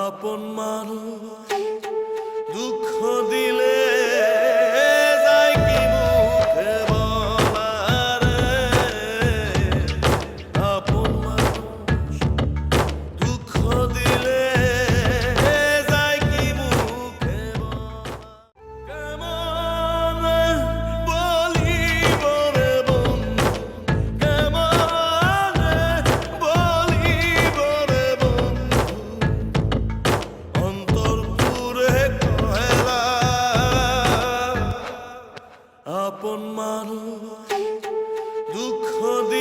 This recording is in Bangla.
আপন মানুষ দুঃখ দিলে যায় কি মুখে বলা রে। আপন মানুষ দুঃখ দিলে যায় কি মুখে বলা। কেমন বলিব রে বন্ধু, কেমন বলিব রে বন্ধু, অন্তর পুরে কহেলা আপন মানুষ দুঃখ দিয়ে